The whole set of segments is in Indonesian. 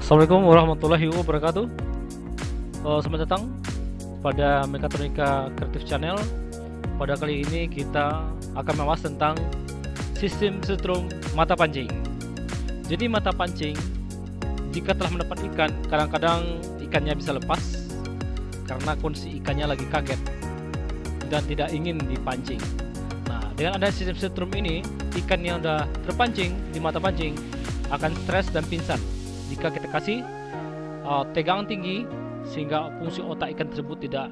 Assalamualaikum warahmatullahi wabarakatuh. Selamat datang pada Mekatronika Kreatif Channel. Pada kali ini kita akan membahas tentang sistem setrum mata pancing. Jadi mata pancing, jika telah mendapat ikan, kadang-kadang ikannya bisa lepas karena kondisi ikannya lagi kaget dan tidak ingin dipancing. Nah, dengan ada sistem setrum ini, ikan yang sudah terpancing di mata pancing akan stres dan pingsan jika kita kasih tegangan tinggi sehingga fungsi otak ikan tersebut tidak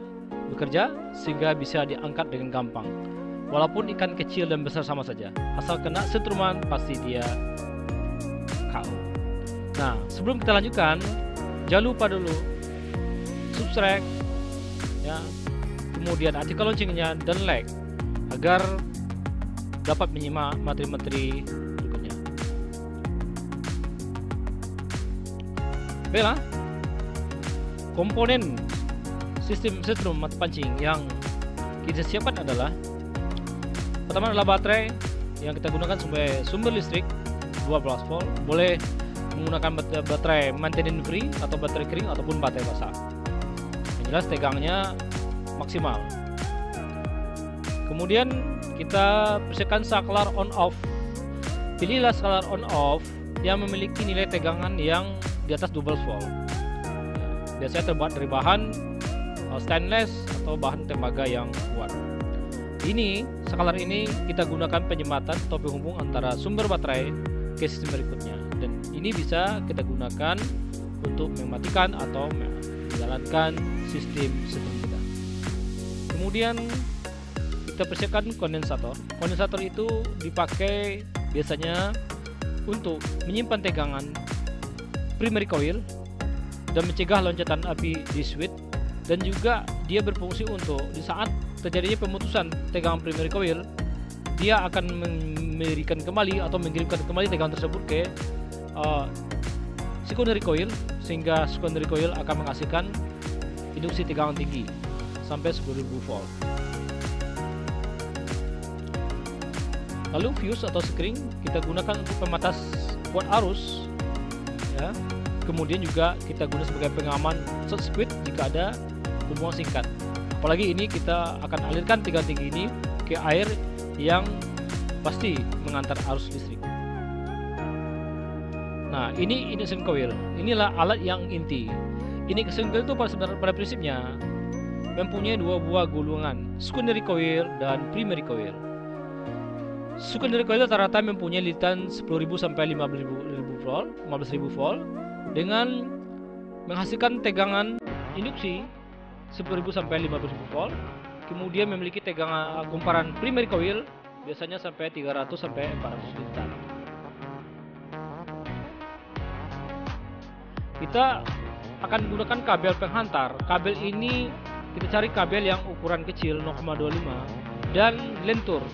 bekerja sehingga bisa diangkat dengan gampang. Walaupun ikan kecil dan besar sama saja, asal kena setruman pasti dia KO. Nah, sebelum kita lanjutkan, jangan lupa dulu subscribe ya, kemudian aktifkan loncengnya dan like agar dapat menyimak materi-materi berikutnya. Baiklah, komponen sistem setrum mata pancing yang kita siapkan adalah, pertama adalah baterai yang kita gunakan sebagai sumber listrik 12 volt. Boleh menggunakan baterai maintenance free atau baterai kering ataupun baterai basah. Yang jelas tegangnya maksimal. Kemudian kita persiapkan saklar on off. Pilihlah saklar on off yang memiliki nilai tegangan yang di atas 12 volt. Biasanya terbuat dari bahan stainless atau bahan tembaga yang kuat. Ini saklar ini kita gunakan penyembatan atau penghubung antara sumber baterai ke sistem berikutnya, dan ini bisa kita gunakan untuk mematikan atau menjalankan sistem setrum kita. Kemudian kita persiapkan kondensator. Kondensator itu dipakai biasanya untuk menyimpan tegangan primary coil dan mencegah loncatan api di switch, dan juga dia berfungsi untuk di saat terjadinya pemutusan tegangan primary coil, dia akan memberikan kembali atau mengirimkan kembali tegangan tersebut ke secondary coil, sehingga secondary coil akan menghasilkan induksi tegangan tinggi sampai 10.000 volt. Lalu fuse atau skring kita gunakan untuk pematas kuat arus ya. Kemudian juga kita gunakan sebagai pengaman short circuit jika ada hubungan singkat. Apalagi ini kita akan alirkan tegangan tinggi ini ke air yang pasti mengantar arus listrik. Nah, ini induction coil. Inilah alat yang inti. Induction coil itu pada prinsipnya mempunyai dua buah gulungan, secondary coil dan primary coil. Secondary coil rata-rata mempunyai lilitan 10.000 sampai 15.000 volt dengan menghasilkan tegangan induksi 10.000 sampai 15.000 volt. Kemudian memiliki tegangan kumparan primary coil biasanya sampai 300 sampai 400 liter. Kita akan menggunakan kabel penghantar. Kabel ini kita cari kabel yang ukuran kecil 0,25 dan lentur,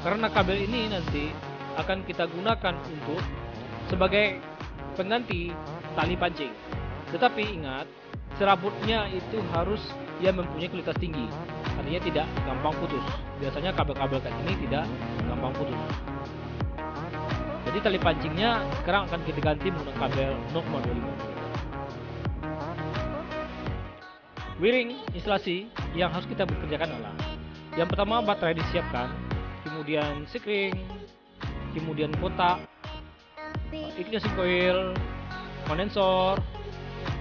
karena kabel ini nanti akan kita gunakan untuk sebagai pengganti tali pancing. Tetapi ingat, serabutnya itu harus yang mempunyai kualitas tinggi, artinya tidak gampang putus. Biasanya kabel-kabel kayak ini tidak gampang putus. Jadi tali pancingnya sekarang akan kita ganti menggunakan kabel 0,25. Wiring instalasi yang harus kita bekerjakan adalah, yang pertama baterai disiapkan, kemudian skring, kemudian kotak, ignition coil, kondensor,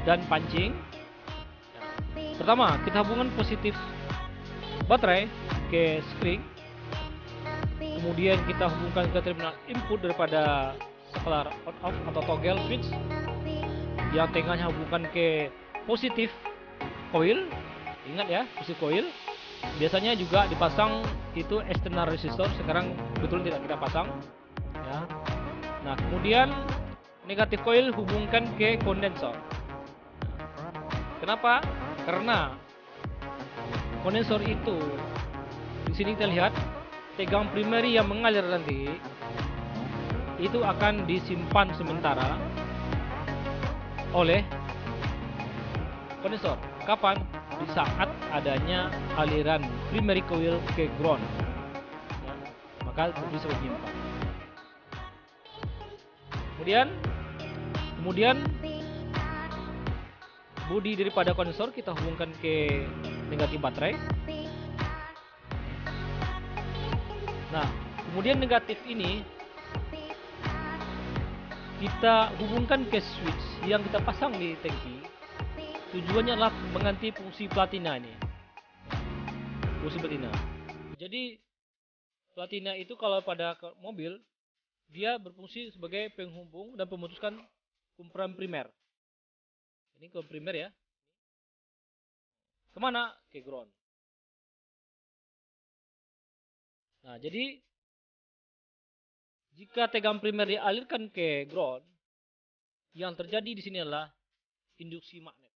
dan pancing. Pertama, kita hubungkan positif baterai ke skring, kemudian kita hubungkan ke terminal input daripada saklar on off atau toggle switch, yang tengahnya hubungkan ke positif coil. Ingat ya, positif coil biasanya juga dipasang itu external resistor, sekarang betul tidak kita pasang ya. Nah, kemudian negatif coil hubungkan ke kondensor. Kenapa? Karena kondensor itu di sini kita lihat tegangan primary yang mengalir nanti itu akan disimpan sementara oleh kondensor. Kapan? Di saat adanya aliran primary coil ke ground ya, maka bisa menyimpan. Kemudian bodi daripada kondensor kita hubungkan ke negatif baterai. Nah, kemudian negatif ini kita hubungkan ke switch yang kita pasang di tangki. Tujuannya adalah mengganti fungsi platina ini. Fungsi platina. Jadi platina itu kalau pada mobil dia berfungsi sebagai penghubung dan pemutuskan kumpulan primer. Ini ke primer ya. Kemana? Ke ground. Nah, jadi jika tegangan primer dialirkan ke ground, yang terjadi di sini adalah induksi magnet.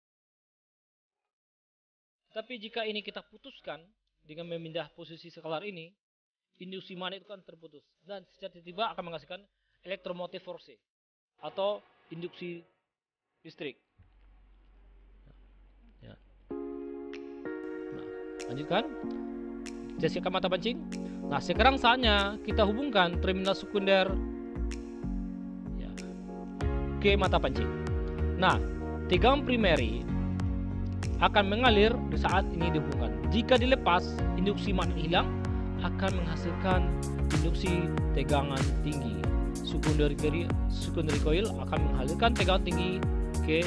Tapi jika ini kita putuskan dengan memindah posisi skalar ini, induksi magnet itu akan terputus dan secara tiba-tiba akan menghasilkan elektromotif force atau induksi listrik. Ya. Nah, lanjutkan. Kita siapkan mata pancing. Nah, sekarang saatnya kita hubungkan terminal sekunder ya, ke mata pancing. Nah, tegangan primary akan mengalir di saat ini dihubungkan. Jika dilepas, induksi magnet hilang, akan menghasilkan induksi tegangan tinggi. Secondary coil akan menghasilkan tegangan tinggi ke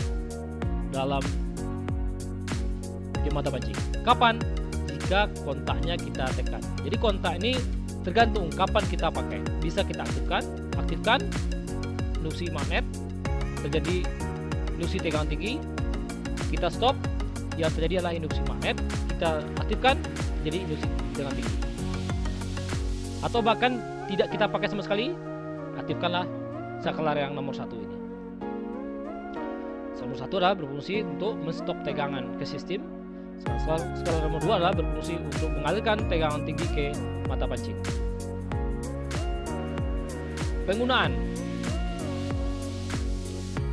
dalam di mata pancing. Kapan? Jika kontaknya kita tekan. Jadi kontak ini tergantung kapan kita pakai. Bisa kita aktifkan induksi magnet, terjadi induksi tegangan tinggi. Kita stop, yang terjadi adalah induksi magnet. Kita aktifkan, jadi induksi tegangan tinggi. Atau bahkan tidak kita pakai sama sekali, aktifkanlah skalar yang nomor 1 ini. Nomor 1 adalah berfungsi untuk menstop tegangan ke sistem. Skalar nomor 2 adalah berfungsi untuk mengalirkan tegangan tinggi ke mata pancing. Penggunaan: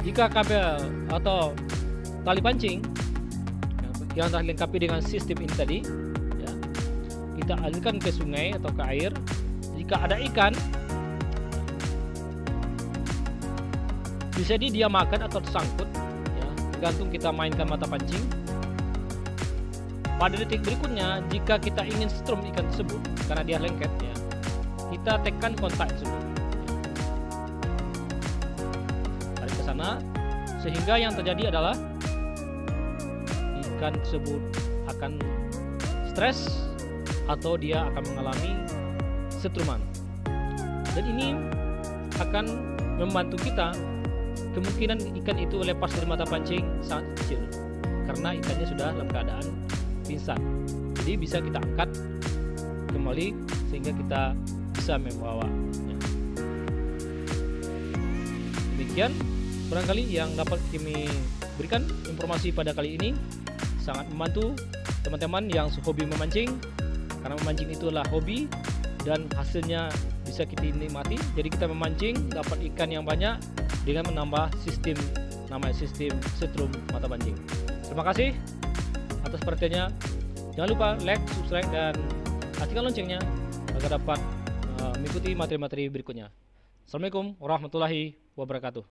jika kabel atau tali pancing yang telah dilengkapi dengan sistem ini tadi, ya, kita alirkan ke sungai atau ke air. Jika ada ikan, bisa dia makan atau tersangkut, ya, tergantung kita mainkan mata pancing. Pada detik berikutnya, jika kita ingin strum ikan tersebut karena dia lengket, ya, kita tekan kontak tersebut, tarik ke sana, sehingga yang terjadi adalah ikan tersebut akan stres atau dia akan mengalami setruman. Dan ini akan membantu kita. Kemungkinan ikan itu lepas dari mata pancing sangat kecil karena ikannya sudah dalam keadaan pingsan. Jadi bisa kita angkat kembali sehingga kita bisa membawanya. Demikian barangkali yang dapat kami berikan informasi pada kali ini. Sangat membantu teman-teman yang hobi memancing, karena memancing itu adalah hobi dan hasilnya bisa kita nikmati. Jadi kita memancing dapat ikan yang banyak dengan menambah sistem namanya sistem setrum mata pancing. Terima kasih atas perhatiannya. Jangan lupa like, subscribe, dan aktifkan loncengnya agar dapat mengikuti materi-materi berikutnya. Assalamualaikum warahmatullahi wabarakatuh.